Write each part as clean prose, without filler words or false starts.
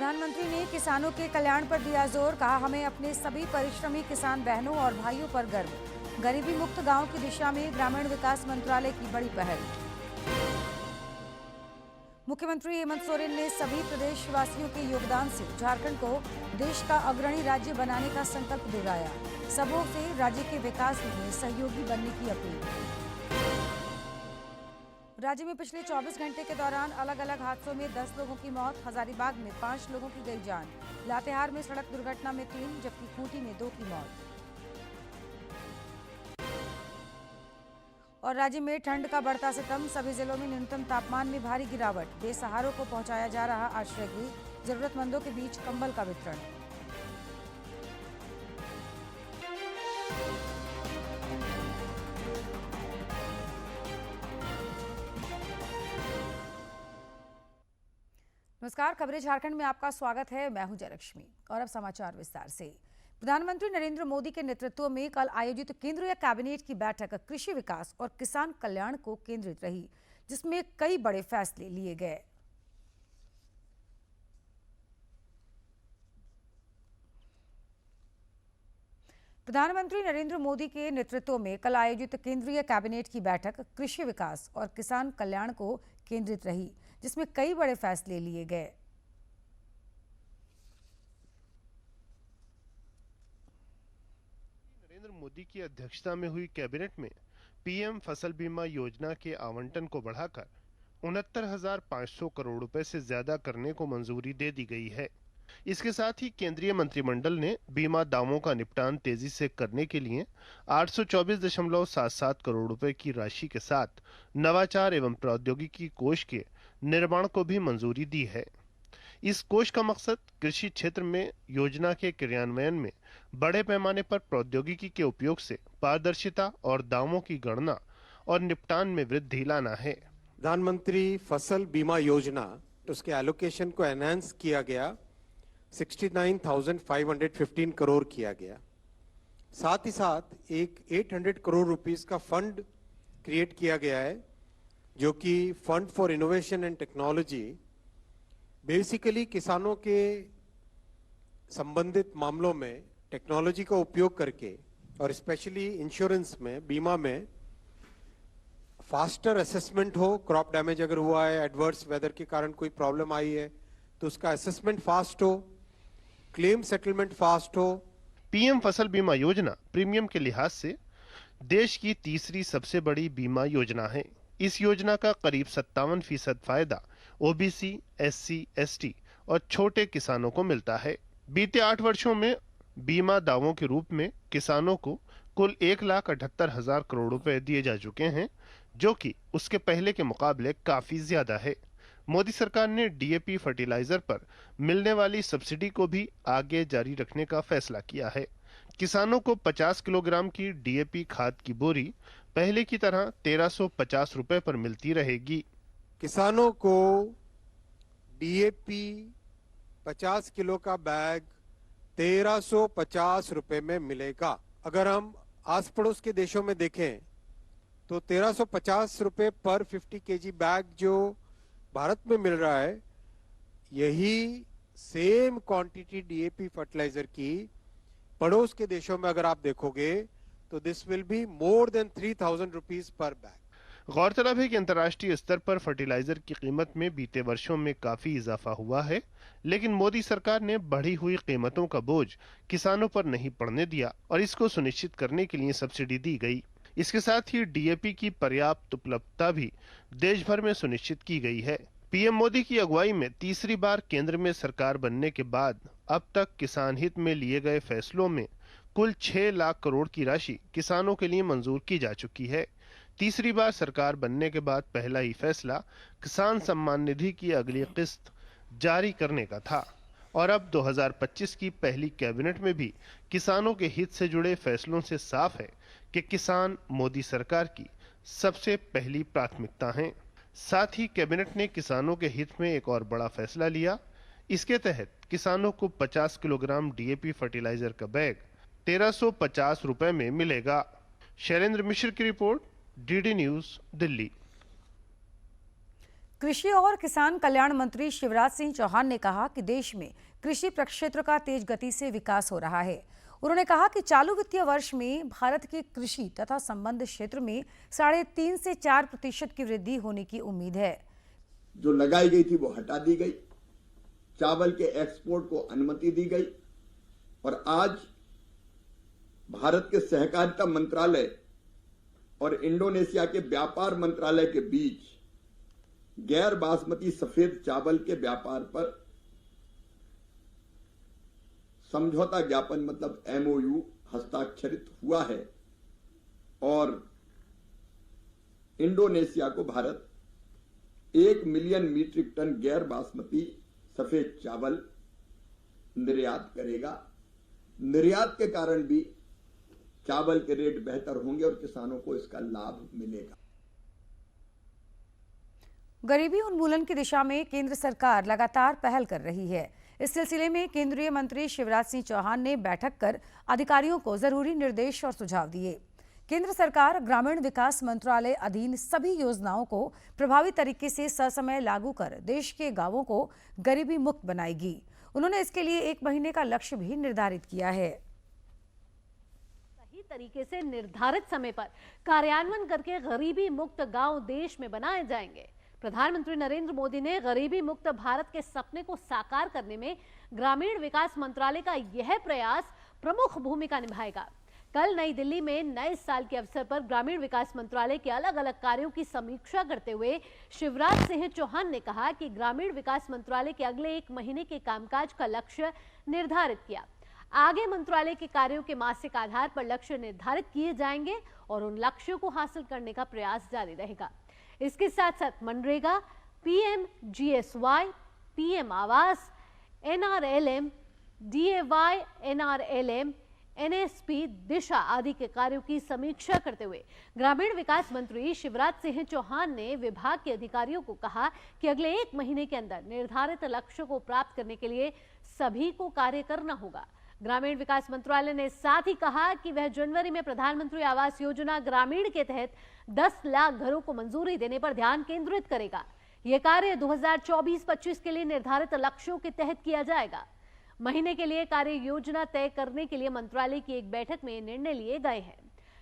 प्रधानमंत्री ने किसानों के कल्याण पर दिया जोर। कहा, हमें अपने सभी परिश्रमी किसान बहनों और भाइयों पर गर्व। गरीबी मुक्त गांव की दिशा में ग्रामीण विकास मंत्रालय की बड़ी पहल। मुख्यमंत्री हेमंत सोरेन ने सभी प्रदेशवासियों के योगदान से झारखंड को देश का अग्रणी राज्य बनाने का संकल्प दोहराया। सबों से राज्य के विकास में सहयोगी बनने की अपील। राज्य में पिछले 24 घंटे के दौरान अलग अलग हादसों में 10 लोगों की मौत। हजारीबाग में 5 लोगों की गई जान। लातेहार में सड़क दुर्घटना में 3 जबकि खूंटी में 2 की मौत। और राज्य में ठंड का बढ़ता सितम। सभी जिलों में न्यूनतम तापमान में भारी गिरावट। बेसहारों को पहुंचाया जा रहा आश्रय गृह। जरूरतमंदों के बीच कंबल का वितरण। नमस्कार, खबरें झारखंड में आपका स्वागत है। मैं हूं जयलक्ष्मी और अब समाचार विस्तार से। प्रधानमंत्री नरेंद्र मोदी के नेतृत्व में कल आयोजित केंद्रीय कैबिनेट की बैठक कृषि विकास और किसान कल्याण को केंद्रित रही, जिसमें कई बड़े फैसले लिए गए। प्रधानमंत्री नरेंद्र मोदी के नेतृत्व में कल आयोजित केंद्रीय कैबिनेट की बैठक कृषि विकास और किसान कल्याण को केंद्रित रही, जिसमें कई बड़े फैसले लिए गए। नरेंद्र मोदी की अध्यक्षता में हुई कैबिनेट में पीएम फसल बीमा योजना के आवंटन को बढ़ाकर 69,500 करोड़ रुपए से ज्यादा करने को मंजूरी दे दी गई है। इसके साथ ही केंद्रीय मंत्रिमंडल ने बीमा दावों का निपटान तेजी से करने के लिए 824.77 करोड़ रुपए की राशि के साथ नवाचार एवं प्रौद्योगिकी कोष के निर्माण को भी मंजूरी दी है। इस कोष का मकसद कृषि क्षेत्र में योजना के क्रियान्वयन में बड़े पैमाने पर प्रौद्योगिकी के उपयोग से पारदर्शिता और दावों की गणना और निपटान में वृद्धि लाना है। प्रधानमंत्री फसल बीमा योजना, तो उसके एलोकेशन को एनहांस किया गया, 69,515 करोड़ किया गया। साथ ही साथ एक 800 करोड़ रुपीस का फंड क्रिएट किया गया है, जो कि fund for innovation and technology. Basically किसानों के संबंधित मामलों में टेक्नोलॉजी का उपयोग करके और स्पेशली इंश्योरेंस में, बीमा में फास्टर असेसमेंट हो। क्रॉप डैमेज अगर हुआ है, एडवर्स वेदर के कारण कोई प्रॉब्लम आई है, तो उसका असेसमेंट फास्ट हो, क्लेम सेटलमेंट फास्ट हो। पीएम फसल बीमा योजना प्रीमियम के लिहाज से देश की तीसरी सबसे बड़ी बीमा योजना है। इस योजना का करीब 57% फायदा ओबीसी, एससी, एसटी और छोटे किसानों को मिलता है। बीते 8 वर्षों में बीमा दावों के रूप में किसानों को कुल 1,78,000 करोड़ रुपए दिए जा चुके हैं, जो कि उसके पहले के मुकाबले काफी ज्यादा है। मोदी सरकार ने डीएपी फर्टिलाइजर पर मिलने वाली सब्सिडी को भी आगे जारी रखने का फैसला किया है। किसानों को 50 किलोग्राम की डीएपी खाद की बोरी पहले की तरह 1,350 रुपए पर मिलती रहेगी। किसानों को डीएपी 50 किलो का बैग 1,350 रुपए में मिलेगा। अगर हम आस पड़ोस के देशों में देखें तो 1,350 रुपए पर 50 केजी बैग जो भारत में मिल रहा है, यही सेम क्वांटिटी डीएपी फर्टिलाइजर की पड़ोस के देशों में अगर आप देखोगे तो this will be more than 3,000 rupees per bag. गौरतलब है कि अंतर्राष्ट्रीय स्तर पर फर्टिलाइजर की कीमत में बीते वर्षों में काफी इजाफा हुआ है, लेकिन मोदी सरकार ने बढ़ी हुई कीमतों का बोझ किसानों पर नहीं पड़ने दिया और इसको सुनिश्चित करने के लिए सब्सिडी दी गई। इसके साथ ही डीएपी की पर्याप्त उपलब्धता भी देश भर में सुनिश्चित की गई है। पीएम मोदी की अगुवाई में तीसरी बार केंद्र में सरकार बनने के बाद अब तक किसान हित में लिए गए फैसलों में कुल 6 लाख करोड़ की राशि किसानों के लिए मंजूर की जा चुकी है। तीसरी बार सरकार बनने के बाद पहला ही फैसला किसान सम्मान निधि की अगली किस्त जारी करने का था और अब 2025 की पहली कैबिनेट में भी किसानों के हित से जुड़े फैसलों से साफ है कि किसान मोदी सरकार की सबसे पहली प्राथमिकता हैं। साथ ही कैबिनेट ने किसानों के हित में एक और बड़ा फैसला लिया। इसके तहत किसानों को 50 किलोग्राम डीएपी फर्टिलाइजर का बैग 1,350 रुपए में मिलेगा। शैलेंद्र मिश्र की रिपोर्ट, डीडी न्यूज, दिल्ली। कृषि और किसान कल्याण मंत्री शिवराज सिंह चौहान ने कहा कि देश में कृषि प्रक्षेत्र का तेज गति से विकास हो रहा है। उन्होंने कहा कि चालू वित्तीय वर्ष में भारत के कृषि तथा संबद्ध क्षेत्र में 3.5 से 4% की वृद्धि होने की उम्मीद है। जो लगाई गई थी वो हटा दी गई, चावल के एक्सपोर्ट को अनुमति दी गई और आज भारत के सहकारिता मंत्रालय और इंडोनेशिया के व्यापार मंत्रालय के बीच गैर बासमती सफेद चावल के व्यापार पर समझौता ज्ञापन मतलब एमओयू हस्ताक्षरित हुआ है और इंडोनेशिया को भारत 1 मिलियन मीट्रिक टन गैर बासमती सफेद चावल निर्यात करेगा। निर्यात के कारण भी चावल के रेट बेहतर होंगे और किसानों को इसका लाभ मिलेगा। गरीबी उन्मूलन की दिशा में केंद्र सरकार लगातार पहल कर रही है। इस सिलसिले में केंद्रीय मंत्री शिवराज सिंह चौहान ने बैठक कर अधिकारियों को जरूरी निर्देश और सुझाव दिए। केंद्र सरकार ग्रामीण विकास मंत्रालय अधीन सभी योजनाओं को प्रभावी तरीके से ससमय लागू कर देश के गांवों को गरीबी मुक्त बनाएगी। उन्होंने इसके लिए 1 महीने का लक्ष्य भी निर्धारित किया है। सही तरीके से निर्धारित समय पर कार्यान्वयन करके गरीबी मुक्त गांव देश में बनाए जाएंगे। प्रधानमंत्री नरेंद्र मोदी ने गरीबी मुक्त भारत के सपने को साकार करने में ग्रामीण विकास मंत्रालय का यह प्रयास प्रमुख भूमिका निभाएगा। कल नई दिल्ली में नए साल के अवसर पर ग्रामीण विकास मंत्रालय के अलग अलग कार्यों की समीक्षा करते हुए शिवराज सिंह चौहान ने कहा कि ग्रामीण विकास मंत्रालय के अगले 1 महीने के कामकाज का लक्ष्य निर्धारित किया। आगे मंत्रालय के कार्यों के मासिक आधार पर लक्ष्य निर्धारित किए जाएंगे और उन लक्ष्यों को हासिल करने का प्रयास जारी रहेगा। इसके साथ साथ मनरेगा, PMGSY, PM आवास, NRLM, DAY, NRLM, NSP, दिशा आदि के कार्यों की समीक्षा करते हुए ग्रामीण विकास मंत्री शिवराज सिंह चौहान ने विभाग के अधिकारियों को कहा कि अगले 1 महीने के अंदर निर्धारित लक्ष्यों को प्राप्त करने के लिए सभी को कार्य करना होगा। ग्रामीण विकास मंत्रालय ने साथ ही कहा कि वह जनवरी में प्रधानमंत्री आवास योजना ग्रामीण के तहत 10 लाख घरों को मंजूरी देने पर ध्यान केंद्रित करेगा। यह कार्य 2024-25 के लिए निर्धारित लक्ष्यों के तहत किया जाएगा। महीने के लिए कार्य योजना तय करने के लिए मंत्रालय की एक बैठक में निर्णय लिए गए हैं।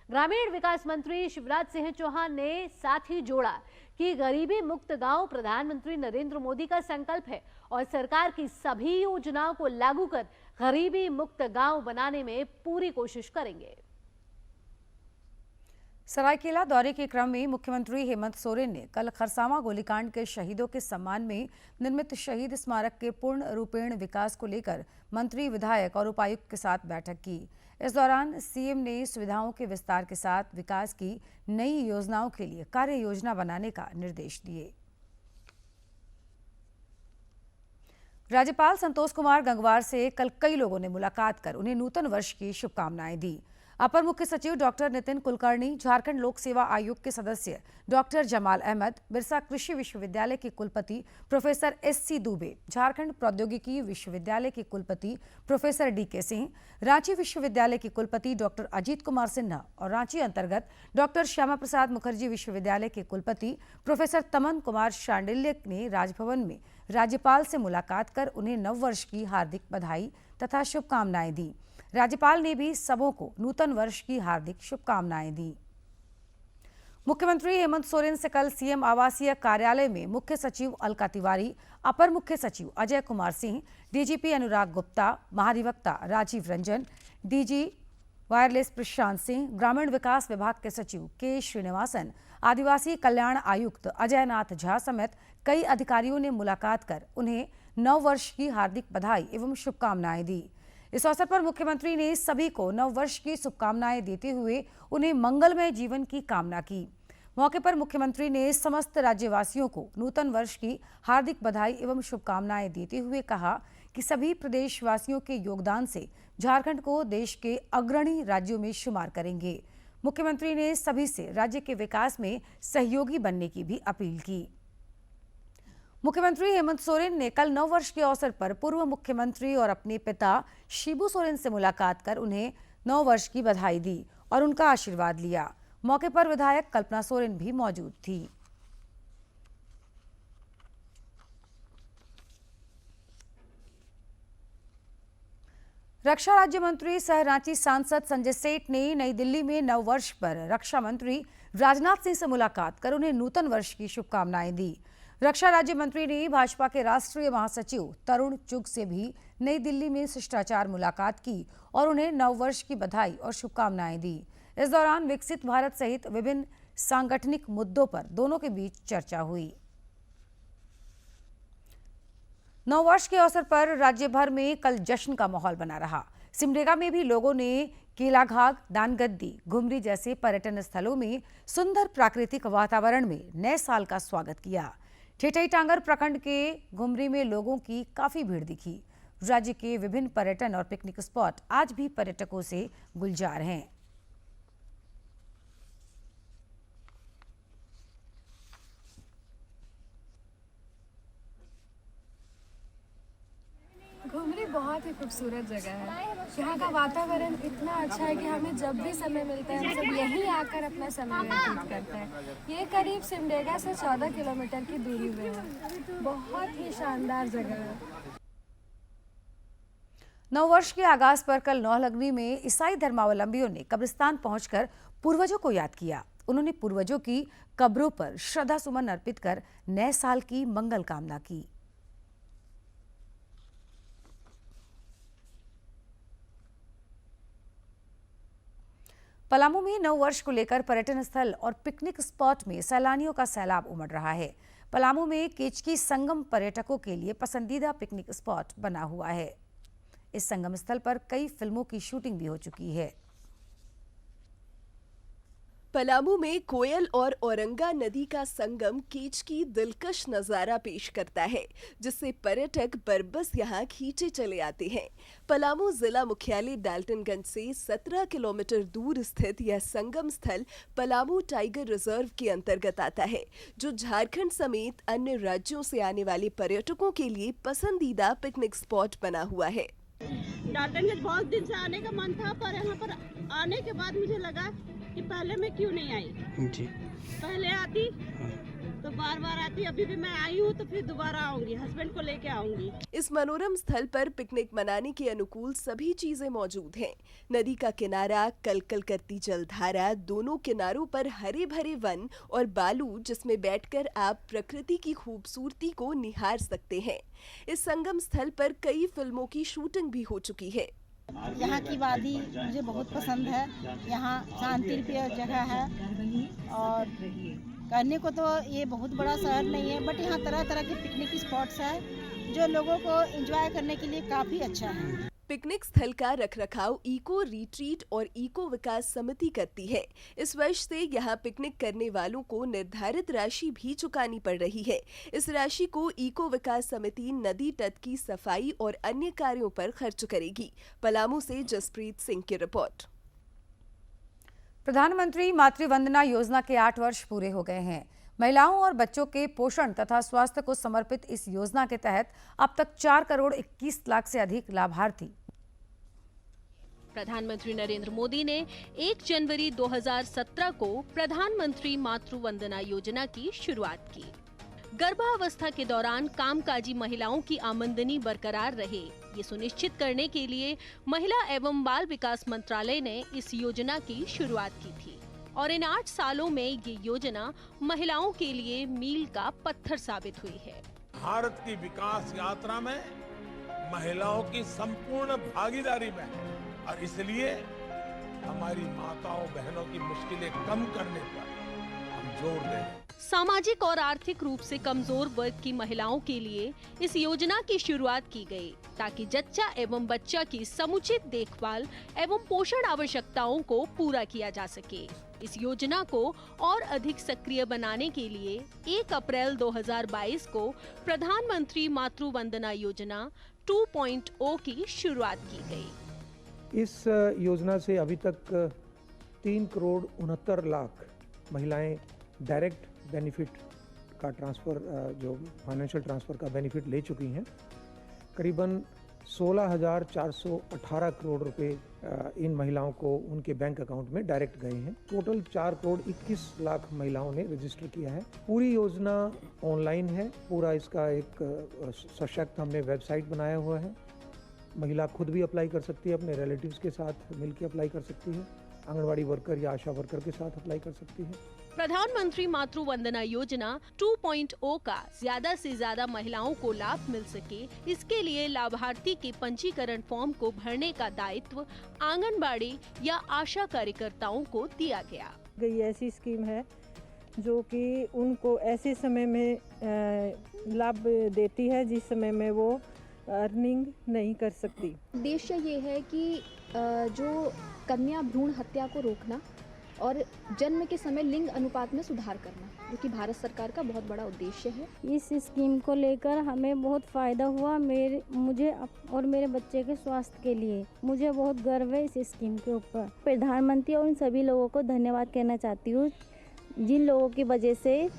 ग्रामीण विकास मंत्री शिवराज सिंह चौहान ने साथ ही जोड़ा कि गरीबी मुक्त गांव प्रधानमंत्री नरेंद्र मोदी का संकल्प है और सरकार की सभी योजनाओं को लागू कर गरीबी मुक्त गांव बनाने में पूरी कोशिश करेंगे। सरायकेला दौरे के क्रम में मुख्यमंत्री हेमंत सोरेन ने कल खरसावां गोलीकांड के शहीदों के सम्मान में निर्मित शहीद स्मारक के पूर्ण रूपेण विकास को लेकर मंत्री, विधायक और उपायुक्त के साथ बैठक की। इस दौरान सीएम ने सुविधाओं के विस्तार के साथ विकास की नई योजनाओं के लिए कार्य योजना बनाने का निर्देश दिए। राज्यपाल संतोष कुमार गंगवार से कल कई लोगों ने मुलाकात कर उन्हें नूतन वर्ष की शुभकामनाएं दी। अपर मुख्य सचिव डॉक्टर नितिन कुलकर्णी, झारखंड लोक सेवा आयोग के सदस्य डॉक्टर जमाल अहमद, बिरसा कृषि विश्वविद्यालय के कुलपति प्रोफेसर SC दुबे, झारखंड प्रौद्योगिकी विश्वविद्यालय के कुलपति प्रोफेसर DK सिंह, रांची विश्वविद्यालय के कुलपति डॉक्टर अजीत कुमार सिन्हा और रांची अंतर्गत डॉक्टर श्यामा प्रसाद मुखर्जी विश्वविद्यालय के कुलपति प्रोफेसर तमन कुमार शांडिल्य ने राजभवन में राज्यपाल से मुलाकात कर उन्हें नववर्ष की हार्दिक बधाई तथा शुभकामनाएं दी। राज्यपाल ने भी सबों को नूतन वर्ष की हार्दिक शुभकामनाएं दी। मुख्यमंत्री हेमंत सोरेन से कल सीएम आवासीय कार्यालय में मुख्य सचिव अलका तिवारी, अपर मुख्य सचिव अजय कुमार सिंह, DGP अनुराग गुप्ता, महाधिवक्ता राजीव रंजन, DG वायरलेस प्रशांत सिंह, ग्रामीण विकास विभाग के सचिव K श्रीनिवासन, आदिवासी कल्याण आयुक्त अजय नाथ झा समेत कई अधिकारियों ने मुलाकात कर उन्हें नव वर्ष की हार्दिक बधाई एवं शुभकामनाएं दी। इस अवसर पर मुख्यमंत्री ने सभी को नव वर्ष की शुभकामनाएं देते हुए उन्हें मंगलमय जीवन की कामना की। मौके पर मुख्यमंत्री ने समस्त राज्यवासियों को नूतन वर्ष की हार्दिक बधाई एवं शुभकामनाएं देते हुए कहा कि सभी प्रदेशवासियों के योगदान से झारखंड को देश के अग्रणी राज्यों में शुमार करेंगे। मुख्यमंत्री ने सभी से राज्य के विकास में सहयोगी बनने की भी अपील की। मुख्यमंत्री हेमंत सोरेन ने कल नव वर्ष के अवसर पर पूर्व मुख्यमंत्री और अपने पिता शिबू सोरेन से मुलाकात कर उन्हें नव वर्ष की बधाई दी और उनका आशीर्वाद लिया। मौके पर विधायक कल्पना सोरेन भी मौजूद थी। रक्षा राज्य मंत्री सह रांची सांसद संजय सेठ ने नई दिल्ली में नववर्ष पर रक्षा मंत्री राजनाथ सिंह से मुलाकात कर उन्हें नूतन वर्ष की शुभकामनाएं दी। रक्षा राज्य मंत्री ने भाजपा के राष्ट्रीय महासचिव तरुण चुग से भी नई दिल्ली में शिष्टाचार मुलाकात की और उन्हें नववर्ष की बधाई और शुभकामनाएं दी। इस दौरान विकसित भारत सहित विभिन्न सांगठनिक मुद्दों पर दोनों के बीच चर्चा हुई। नववर्ष के अवसर पर राज्य भर में कल जश्न का माहौल बना रहा। सिमडेगा में भी लोगों ने केलाघाग, दानगद्दी, घुमरी जैसे पर्यटन स्थलों में सुंदर प्राकृतिक वातावरण में नए साल का स्वागत किया। ठेठई-टांगर प्रखंड के घुमरी में लोगों की काफी भीड़ दिखी। राज्य के विभिन्न पर्यटन और पिकनिक स्पॉट आज भी पर्यटकों से गुलजार हैं। घुमरी बहुत ही खूबसूरत जगह है। यहाँ का वातावरण इतना अच्छा है कि हमें जब भी समय मिलता है हम सब यहीं आकर अपना समय व्यतीत करते हैं। ये करीब सिमडेगा से 14 किलोमीटर की दूरी में है। बहुत ही शानदार जगह है। नववर्ष के आगाज पर कल नौलखनी में ईसाई धर्मावलंबियों ने कब्रिस्तान पहुंचकर पूर्वजों को याद किया। उन्होंने पूर्वजों की कब्रों पर श्रद्धा सुमन अर्पित कर नए साल की मंगल कामना की। पलामू में नववर्ष को लेकर पर्यटन स्थल और पिकनिक स्पॉट में सैलानियों का सैलाब उमड़ रहा है। पलामू में केचकी संगम पर्यटकों के लिए पसंदीदा पिकनिक स्पॉट बना हुआ है। इस संगम स्थल पर कई फिल्मों की शूटिंग भी हो चुकी है। पलामू में कोयल और औरंगा नदी का संगम केचकी दिलकश नजारा पेश करता है, जिससे पर्यटक बरबस यहाँ खींचे चले आते हैं। पलामू जिला मुख्यालय डाल्टनगंज से 17 किलोमीटर दूर स्थित यह संगम स्थल पलामू टाइगर रिजर्व के अंतर्गत आता है, जो झारखंड समेत अन्य राज्यों से आने वाले पर्यटकों के लिए पसंदीदा पिकनिक स्पॉट बना हुआ है। डाल्टनगंज बहुत दिन से आने का मन था, पर यहाँ पर आने के बाद मुझे लगा कि पहले मैं क्यों नहीं आई जी। पहले आती तो बार बार आती, अभी भी मैं आई हूँ तो फिर दोबारा आऊंगी, हस्बैंड को लेके आऊंगी। इस मनोरम स्थल पर पिकनिक मनाने के अनुकूल सभी चीजें मौजूद हैं। नदी का किनारा, कलकल करती जलधारा, दोनों किनारों पर हरे भरे वन और बालू, जिसमें बैठकर आप प्रकृति की खूबसूरती को निहार सकते हैं। इस संगम स्थल पर कई फिल्मों की शूटिंग भी हो चुकी है। यहाँ की वादी मुझे बहुत पसंद है। यहाँ शांति प्रिय जगह है और करने को तो ये बहुत बड़ा शहर नहीं है, बट यहाँ तरह तरह के पिकनिक स्पॉट्स हैं जो लोगों को एंजॉय करने के लिए काफ़ी अच्छा है। पिकनिक स्थल का रखरखाव इको रिट्रीट और इको विकास समिति करती है। इस वर्ष से यहाँ पिकनिक करने वालों को निर्धारित राशि भी चुकानी पड़ रही है। इस राशि को इको विकास समिति नदी तट की सफाई और अन्य कार्यों पर खर्च करेगी। पलामू से जसप्रीत सिंह की रिपोर्ट। प्रधानमंत्री मातृ वंदना योजना के 8 वर्ष पूरे हो गए हैं। महिलाओं और बच्चों के पोषण तथा स्वास्थ्य को समर्पित इस योजना के तहत अब तक 4 करोड़ 21 लाख से अधिक लाभार्थी। प्रधानमंत्री नरेंद्र मोदी ने 1 जनवरी 2017 को प्रधानमंत्री मातृ वंदना योजना की शुरुआत की। गर्भावस्था के दौरान कामकाजी महिलाओं की आमदनी बरकरार रहे, ये सुनिश्चित करने के लिए महिला एवं बाल विकास मंत्रालय ने इस योजना की शुरुआत की थी और इन 8 सालों में ये योजना महिलाओं के लिए मील का पत्थर साबित हुई है। भारत की विकास यात्रा में महिलाओं की संपूर्ण भागीदारी में, और इसलिए हमारी माताओं बहनों की मुश्किलें कम करने पर हम जोर दें। सामाजिक और आर्थिक रूप से कमजोर वर्ग की महिलाओं के लिए इस योजना की शुरुआत की गई, ताकि जच्चा एवं बच्चा की समुचित देखभाल एवं पोषण आवश्यकताओं को पूरा किया जा सके। इस योजना को और अधिक सक्रिय बनाने के लिए 1 अप्रैल 2022 को प्रधानमंत्री मातृ वंदना योजना 2.0 की शुरुआत की गई। इस योजना से अभी तक 3 करोड़ 69 लाख महिलाएं डायरेक्ट बेनिफिट का ट्रांसफ़र, जो फाइनेंशियल ट्रांसफ़र का बेनिफिट ले चुकी हैं। करीबन 16,418 करोड़ रुपए इन महिलाओं को उनके बैंक अकाउंट में डायरेक्ट गए हैं। टोटल 4 करोड़ 21 लाख महिलाओं ने रजिस्टर किया है। पूरी योजना ऑनलाइन है। पूरा इसका एक सशक्त हमने वेबसाइट बनाया हुआ है। महिला खुद भी अप्लाई कर सकती है, अपने रिलेटिव्स के साथ मिलकर अप्लाई कर सकती है, आंगनवाड़ी वर्कर या आशा वर्कर के साथ अप्लाई कर सकती है। प्रधानमंत्री मातृ वंदना योजना 2.0 का ज्यादा से ज्यादा महिलाओं को लाभ मिल सके, इसके लिए लाभार्थी के पंजीकरण फॉर्म को भरने का दायित्व आंगनबाड़ी या आशा कार्यकर्ताओं को दिया गया। ये ऐसी स्कीम है जो कि उनको ऐसे समय में लाभ देती है जिस समय में वो अर्निंग नहीं कर सकती। उद्देश्य ये है कि जो कन्या भ्रूण हत्या को रोकना और जन्म के समय लिंग अनुपात में सुधार करना, जो कि भारत सरकार का बहुत बड़ा उद्देश्य है। इस स्कीम को लेकर हमें बहुत फ़ायदा हुआ, मुझे और मेरे बच्चे के स्वास्थ्य के लिए मुझे बहुत गर्व है इस स्कीम के ऊपर। प्रधानमंत्री और उन सभी लोगों को धन्यवाद कहना चाहती हूँ जिन लोगों की वजह से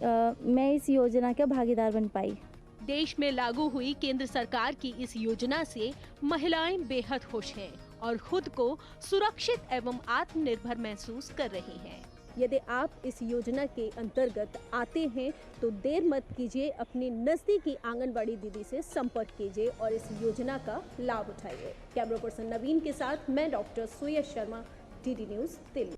मैं इस योजना के भागीदार बन पाई। देश में लागू हुई केंद्र सरकार की इस योजना से महिलाएं बेहद खुश हैं और खुद को सुरक्षित एवं आत्मनिर्भर महसूस कर रही हैं। यदि आप इस योजना के अंतर्गत आते हैं तो देर मत कीजिए, अपनी नजदीकी आंगनबाड़ी दीदी से संपर्क कीजिए और इस योजना का लाभ उठाइए। कैमरा पर्सन नवीन के साथ मैं डॉक्टर सुयश शर्मा, डीडी न्यूज दिल्ली।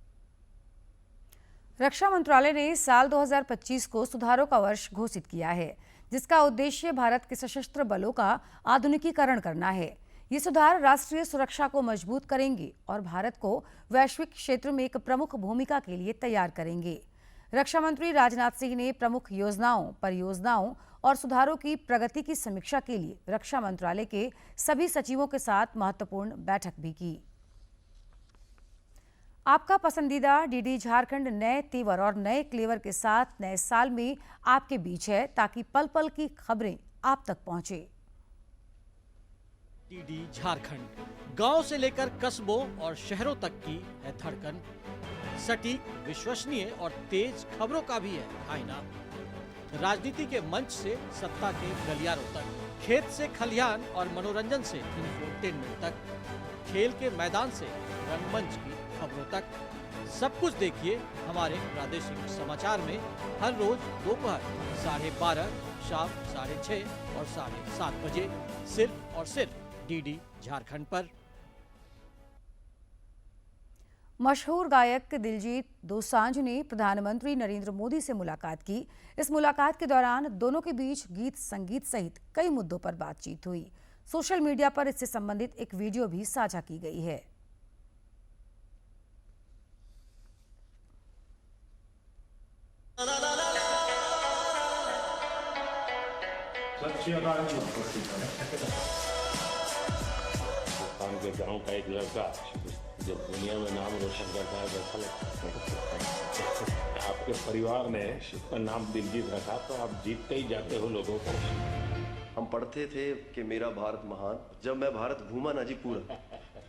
रक्षा मंत्रालय ने साल 2025 को सुधारों का वर्ष घोषित किया है, जिसका उद्देश्य भारत के सशस्त्र बलों का आधुनिकीकरण करना है। ये सुधार राष्ट्रीय सुरक्षा को मजबूत करेंगे और भारत को वैश्विक क्षेत्र में एक प्रमुख भूमिका के लिए तैयार करेंगे। रक्षा मंत्री राजनाथ सिंह ने प्रमुख योजनाओं, परियोजनाओं और सुधारों की प्रगति की समीक्षा के लिए रक्षा मंत्रालय के सभी सचिवों के साथ महत्वपूर्ण बैठक भी की। आपका पसंदीदा डीडी झारखंड नए तेवर और नए क्लेवर के साथ नए साल में आपके बीच है, ताकि पल पल की खबरें आप तक पहुंचे। डीडी झारखंड गांव से लेकर कस्बों और शहरों तक की है धड़कन। सटीक, विश्वसनीय और तेज खबरों का भी है आईना। राजनीति के मंच से सत्ता के गलियारों तक, खेत से खलिहान और मनोरंजन से इंफोटेनमेंट तक, खेल के मैदान से रंगमंच की खबरों तक, सब कुछ देखिए हमारे प्रादेशिक समाचार में हर रोज दोपहर 12:30, शाम 6:30 और 7:30 बजे, सिर्फ और सिर्फ डीडी झारखंड पर। मशहूर गायक दिलजीत दोसांझ ने प्रधानमंत्री नरेंद्र मोदी से मुलाकात की। इस मुलाकात के दौरान दोनों के बीच गीत संगीत सहित कई मुद्दों पर बातचीत हुई। सोशल मीडिया पर इससे संबंधित एक वीडियो भी साझा की गई है। हिंदुस्तान के गांव का एक लड़का जब दुनिया में नाम रोशन करता है, वैसा लगता है। आपके परिवार ने उसका नाम दिलजीत रखा, तो आप जीतते ही जाते हो लोगों को। हम पढ़ते थे कि मेरा भारत महान। जब मैं भारत घूमा ना जी पूरा,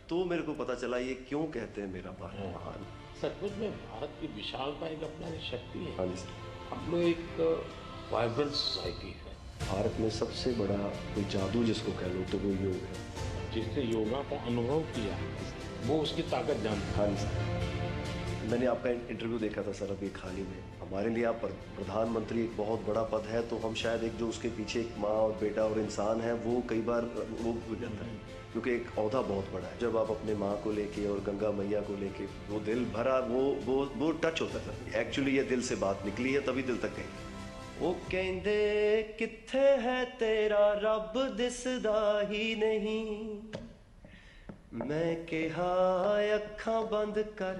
तो मेरे को पता चला ये क्यों कहते हैं मेरा भारत महान। सचमुच में भारत की विशालता एक अपनी शक्ति है। हाँ जी, हम लोग एक वाइब्रेंट सोसाइटी है। भारत में सबसे बड़ा कोई जादू जिसको कह लो तो वो योग है। जिसने योगा का अनुभव किया वो उसकी ताकत जानता है। मैंने आपका इंटरव्यू देखा था सर अभी हाल ही में। हमारे लिए आप प्रधानमंत्री एक बहुत बड़ा पद है, तो हम शायद एक जो उसके पीछे एक माँ और बेटा और इंसान है, वो कई बार वो भूल जाता है, क्योंकि एक ओहदा बहुत बड़ा है। जब आप अपने माँ को लेके और गंगा मैया को लेके वो दिल भरा, वो टच होता है। एक्चुअली ये दिल से बात निकली है, तभी दिल तक गई। वो कहंदे कित्थे है तेरा रब दिसदा ही नहीं, मैं कहा अखां बंद कर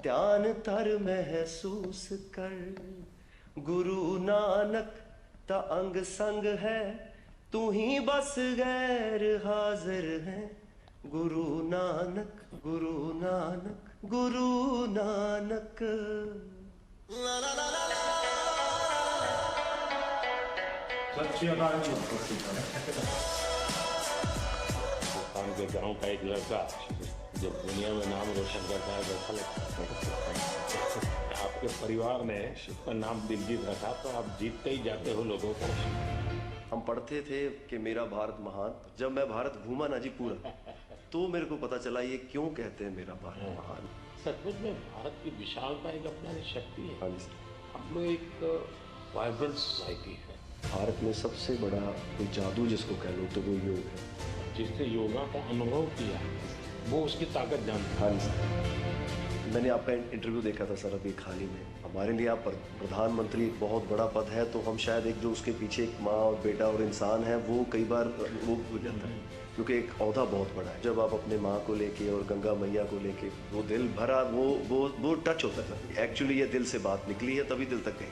ध्यान तर महसूस कर, गुरु नानक ता अंग संग है, तू ही बस गैर हाजिर है, गुरु नानक गुरु नानक गुरु नानक। हिंदुस्तान के गांव का एक लड़का जब दुनिया में नाम रोशन करता है, वैसा लगता है। आपके परिवार ने उसका नाम दिलजीत रखा, तो आप जीतते ही जाते हो लोगों को। हम पढ़ते थे कि मेरा भारत महान। जब मैं भारत घूमा ना जी पूरा, तो मेरे को पता चला ये क्यों कहते हैं मेरा भारत महान। सचमुच में भारत की विशालता एक अपनी शक्ति है। हम लोग एक वाइब्रेंट सोसाइटी है। भारत में सबसे बड़ा कोई जादू जिसको कह लो तो वो योग है। जिससे योगा को अनुभव किया वो उसकी ताकत जानता है। हाँ सर, मैंने आपका इंटरव्यू देखा था सर अभी हाल ही में। हमारे लिए आप प्रधानमंत्री एक बहुत बड़ा पद है, तो हम शायद एक जो उसके पीछे एक माँ और बेटा और इंसान है वो कई बार वो भूल जाता है, क्योंकि एक ओहदा बहुत बड़ा है। जब आप अपने माँ को लेके और गंगा मैया को लेके वो दिल भरा वो टच होता है। एक्चुअली ये दिल से बात निकली है तभी दिल तक गई।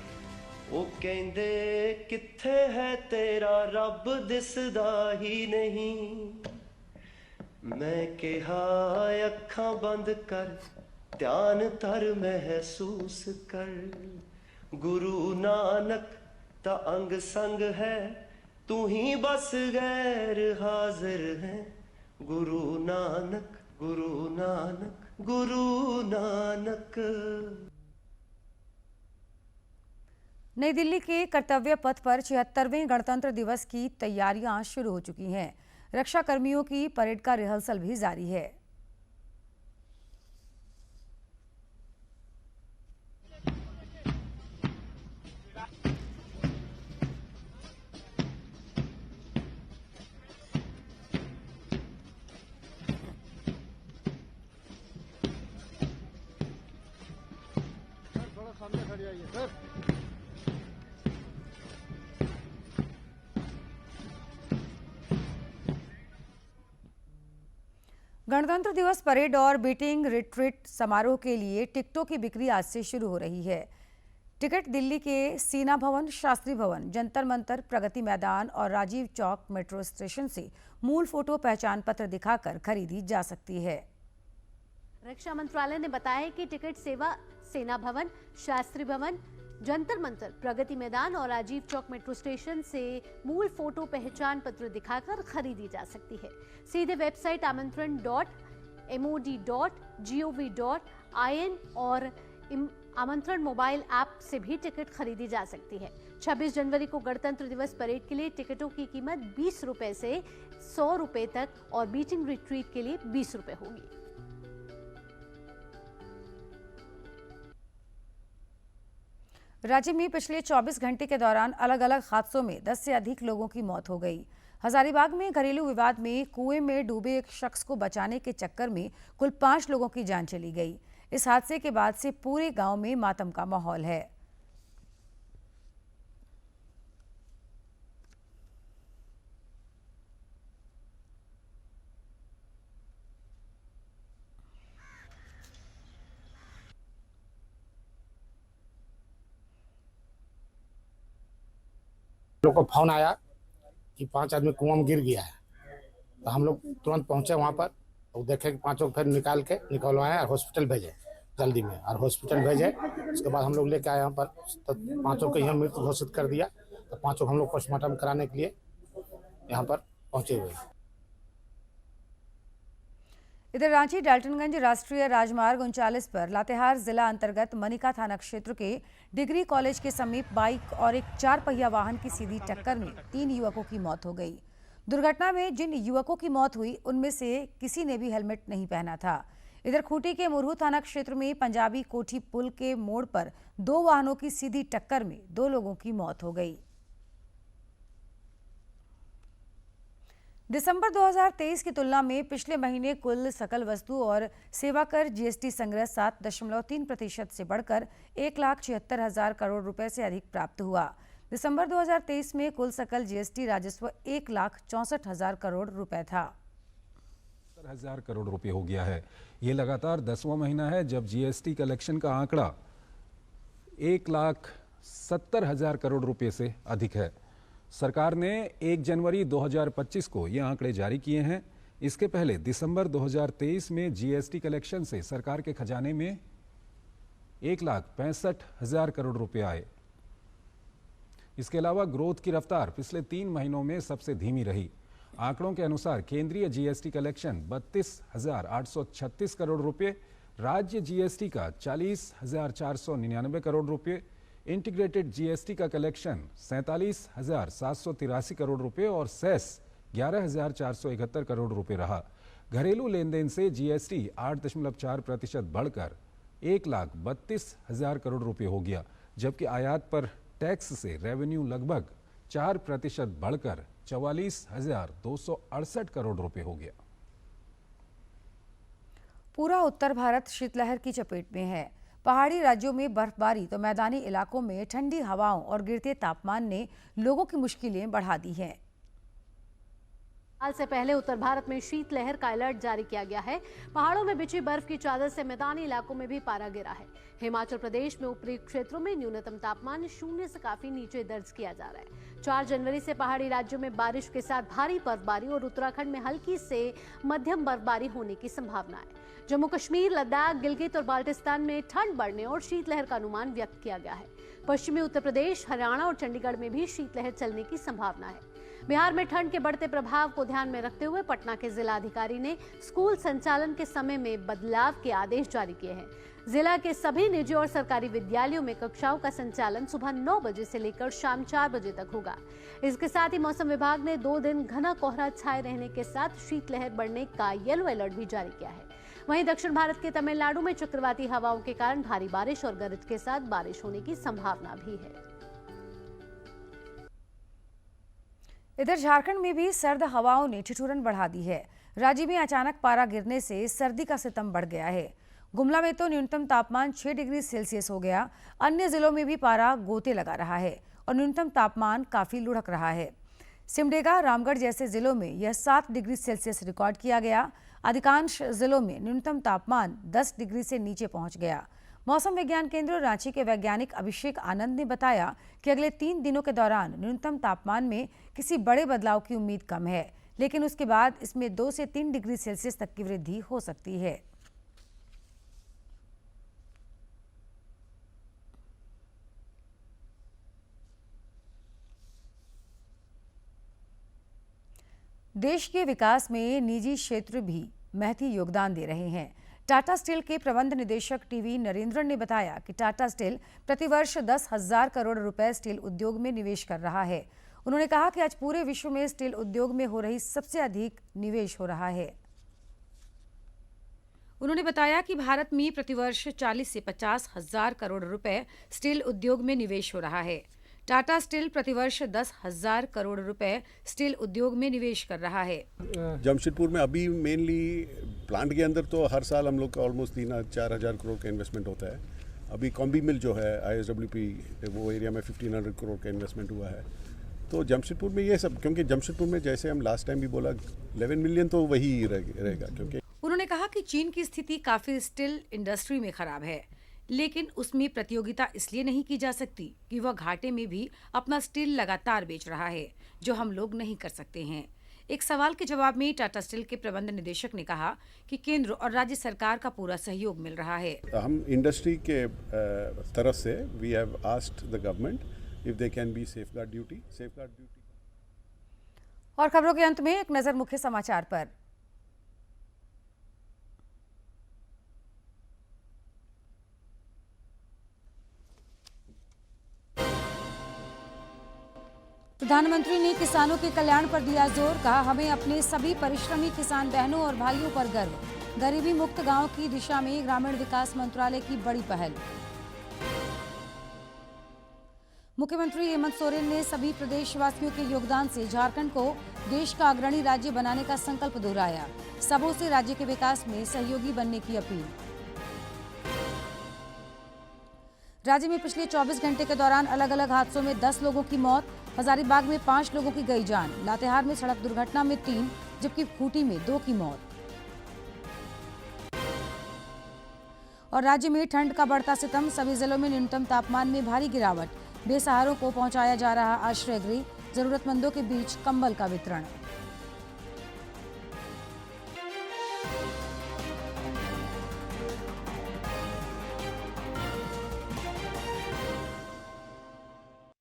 वो कहंदे किथे है तेरा रब दिसदा ही नहीं, मैं कहा अखां बंद कर ध्यान धर महसूस कर, गुरु नानक ता अंग संग है तू ही बस गैर हाजिर है, गुरु नानक गुरु नानक गुरु नानक। नई दिल्ली के कर्तव्य पथ पर 76वें गणतंत्र दिवस की तैयारियां शुरू हो चुकी हैं। रक्षा कर्मियों की परेड का रिहर्सल भी जारी है। गणतंत्र दिवस परेड और बीटिंग रिट्रीट समारोह के लिए टिकटों की बिक्री आज से शुरू हो रही है। टिकट दिल्ली के सेना भवन, शास्त्री भवन, जंतर मंतर, प्रगति मैदान और राजीव चौक मेट्रो स्टेशन से मूल फोटो पहचान पत्र दिखाकर खरीदी जा सकती है। रक्षा मंत्रालय ने बताया है कि टिकट सेवा सेना भवन, शास्त्री भवन, जंतर मंतर, प्रगति मैदान और राजीव चौक मेट्रो स्टेशन से मूल फोटो पहचान पत्र दिखाकर खरीदी जा सकती है। सीधे वेबसाइट आमंत्रण.mod.gov.in और आमंत्रण मोबाइल ऐप से भी टिकट खरीदी जा सकती है। 26 जनवरी को गणतंत्र दिवस परेड के लिए टिकटों की कीमत 20 रुपए से 100 रुपए तक और बीटिंग रिट्रीट के लिए 20 रुपए होगी। राज्य में पिछले 24 घंटे के दौरान अलग अलग हादसों में 10 से अधिक लोगों की मौत हो गई। हजारीबाग में घरेलू विवाद में कुएं में डूबे एक शख्स को बचाने के चक्कर में कुल 5 लोगों की जान चली गई। इस हादसे के बाद से पूरे गांव में मातम का माहौल है। लोग को फोन आया कि 5 आदमी कुआं में गिर गया है, तो हम लोग तुरंत पहुंचे वहां पर और देखे कि 5 फिर निकलवाए और हॉस्पिटल भेजे जल्दी में, और हॉस्पिटल भेजे। उसके बाद हम लोग लेके आए यहाँ पर, तो 5 को यहाँ मृत घोषित कर दिया। तो 5 हम लोग पोस्टमार्टम कराने के लिए यहाँ पर पहुंचे हुए। इधर रांची डाल्टनगंज राष्ट्रीय राजमार्ग 39 पर लातेहार जिला अंतर्गत मनिका थाना क्षेत्र के डिग्री कॉलेज के समीप बाइक और एक 4 पहिया वाहन की सीधी टक्कर में 3 युवकों की मौत हो गई। दुर्घटना में जिन युवकों की मौत हुई उनमें से किसी ने भी हेलमेट नहीं पहना था। इधर खूंटी के मुरहू थाना क्षेत्र में पंजाबी कोठी पुल के मोड़ पर 2 वाहनों की सीधी टक्कर में 2 लोगों की मौत हो गई। दिसंबर 2023 की तुलना में पिछले महीने कुल सकल वस्तु और सेवा कर जीएसटी संग्रह 7.3% से बढ़कर 1,76,000 करोड़ रुपए से अधिक प्राप्त हुआ। दिसंबर 2023 में कुल सकल जीएसटी राजस्व 1,64,000 करोड़ रुपए था। 70,000 करोड़ रुपए हो गया है। ये लगातार 10वां महीना है जब जीएसटी कलेक्शन का आंकड़ा 1,70,000 करोड़ रुपए से अधिक है। सरकार ने 1 जनवरी 2025 को ये आंकड़े जारी किए हैं। इसके पहले दिसंबर 2023 में जीएसटी कलेक्शन से सरकार के खजाने में 1,65,000 करोड़ रुपए आए। इसके अलावा ग्रोथ की रफ्तार पिछले 3 महीनों में सबसे धीमी रही। आंकड़ों के अनुसार केंद्रीय जीएसटी कलेक्शन 32,836 करोड़ रुपए, राज्य जीएसटी का 40,499 करोड़ रुपए, इंटीग्रेटेड जीएसटी का कलेक्शन 47,783 करोड़ रुपए और सेस 11,471 करोड़ रुपए रहा। घरेलू लेन देन से जीएसटी 8.4% बढ़कर 1,32,000 करोड़ रुपए हो गया, जबकि आयात पर टैक्स से रेवेन्यू लगभग 4% बढ़कर 44,268 करोड़ रुपए हो गया। पूरा उत्तर भारत शीतलहर की चपेट में है। पहाड़ी राज्यों में बर्फबारी तो मैदानी इलाकों में ठंडी हवाओं और गिरते तापमान ने लोगों की मुश्किलें बढ़ा दी हैं। हाल से पहले उत्तर भारत में शीतलहर का अलर्ट जारी किया गया है। पहाड़ों में बिछी बर्फ की चादर से मैदानी इलाकों में भी पारा गिरा है। हिमाचल प्रदेश में ऊपरी क्षेत्रों में न्यूनतम तापमान 0 से काफी नीचे दर्ज किया जा रहा है। 4 जनवरी से पहाड़ी राज्यों में बारिश के साथ भारी बर्फबारी और उत्तराखंड में हल्की से मध्यम बर्फबारी होने की संभावना है। जम्मू कश्मीर, लद्दाख, गिलगित और बाल्टिस्तान में ठंड बढ़ने और शीतलहर का अनुमान व्यक्त किया गया है। पश्चिमी उत्तर प्रदेश, हरियाणा और चंडीगढ़ में भी शीतलहर चलने की संभावना है। बिहार में ठंड के बढ़ते प्रभाव को ध्यान में रखते हुए पटना के जिला अधिकारी ने स्कूल संचालन के समय में बदलाव के आदेश जारी किए हैं। जिला के सभी निजी और सरकारी विद्यालयों में कक्षाओं का संचालन सुबह 9 बजे से लेकर शाम 4 बजे तक होगा। इसके साथ ही मौसम विभाग ने 2 दिन घना कोहरा छाए रहने के साथ शीतलहर बढ़ने का येलो अलर्ट भी जारी किया है। वहीं दक्षिण भारत के तमिलनाडु में चक्रवाती हवाओं के कारण भारी बारिश और गरज के साथ बारिश होने की संभावना भी है। इधर झारखंड में भी सर्द हवाओं ने ठिठुरन बढ़ा दी है। राज्य में अचानक पारा गिरने से सर्दी का सितम बढ़ गया है। गुमला में तो न्यूनतम तापमान 6 डिग्री सेल्सियस हो गया। अन्य जिलों में भी पारा गोते लगा रहा है और न्यूनतम तापमान काफी लुढ़क रहा है। सिमडेगा, रामगढ़ जैसे जिलों में यह 7 डिग्री सेल्सियस रिकॉर्ड किया गया। अधिकांश जिलों में न्यूनतम तापमान 10 डिग्री से नीचे पहुंच गया। मौसम विज्ञान केंद्र रांची के वैज्ञानिक अभिषेक आनंद ने बताया कि अगले 3 दिनों के दौरान न्यूनतम तापमान में किसी बड़े बदलाव की उम्मीद कम है, लेकिन उसके बाद इसमें 2 से 3 डिग्री सेल्सियस तक की वृद्धि हो सकती है। देश के विकास में निजी क्षेत्र भी महती योगदान दे रहे हैं। टाटा स्टील के प्रबंध निदेशक टीवी नरेंद्रन ने बताया कि टाटा स्टील प्रतिवर्ष 10,000 करोड़ रुपए स्टील उद्योग में निवेश कर रहा है। उन्होंने कहा कि आज पूरे विश्व में स्टील उद्योग में हो रही सबसे अधिक निवेश हो रहा है। उन्होंने बताया कि भारत में प्रतिवर्ष 40 से 50,000 करोड़ रुपए स्टील उद्योग में निवेश हो रहा है। टाटा स्टील प्रतिवर्ष 10,000 करोड़ रुपए स्टील उद्योग में निवेश कर रहा है। जमशेदपुर में अभी मेनली प्लांट के अंदर तो हर साल हम लोग का ऑलमोस्ट 3-4 हज़ार करोड़ का इन्वेस्टमेंट होता है। अभी कॉम्बी मिल जो है ISWP वो एरिया में 1500 करोड़ का इन्वेस्टमेंट हुआ है। तो जमशेदपुर में ये सब, क्योंकि जमशेदपुर में जैसे हम लास्ट टाइम भी बोला 11 मिलियन तो वही रहेगा। क्योंकि उन्होंने कहा कि चीन की स्थिति काफी स्टील इंडस्ट्री में खराब है, लेकिन उसमें प्रतियोगिता इसलिए नहीं की जा सकती कि वह घाटे में भी अपना स्टील लगातार बेच रहा है, जो हम लोग नहीं कर सकते हैं। एक सवाल के जवाब में टाटा स्टील के प्रबंध निदेशक ने कहा कि केंद्र और राज्य सरकार का पूरा सहयोग मिल रहा है। हम इंडस्ट्री के तरफ से we have asked the government if they can be safeguard duty. और खबरों के अंत में एक नजर मुख्य समाचार पर। प्रधानमंत्री ने किसानों के कल्याण पर दिया जोर। कहा, हमें अपने सभी परिश्रमी किसान बहनों और भाइयों पर गर्व। गरीबी मुक्त गांव की दिशा में ग्रामीण विकास मंत्रालय की बड़ी पहल। मुख्यमंत्री हेमंत सोरेन ने सभी प्रदेशवासियों के योगदान से झारखंड को देश का अग्रणी राज्य बनाने का संकल्प दोहराया। सबों से राज्य के विकास में सहयोगी बनने की अपील। राज्य में पिछले 24 घंटे के दौरान अलग अलग हादसों में 10 लोगों की मौत। हजारीबाग में 5 लोगों की गई जान। लातेहार में सड़क दुर्घटना में 3, जबकि खूंटी में 2 की मौत। और राज्य में ठंड का बढ़ता सितम। सभी जिलों में न्यूनतम तापमान में भारी गिरावट। बेसहारों को पहुंचाया जा रहा आश्रय गृह। जरूरतमंदों के बीच कंबल का वितरण।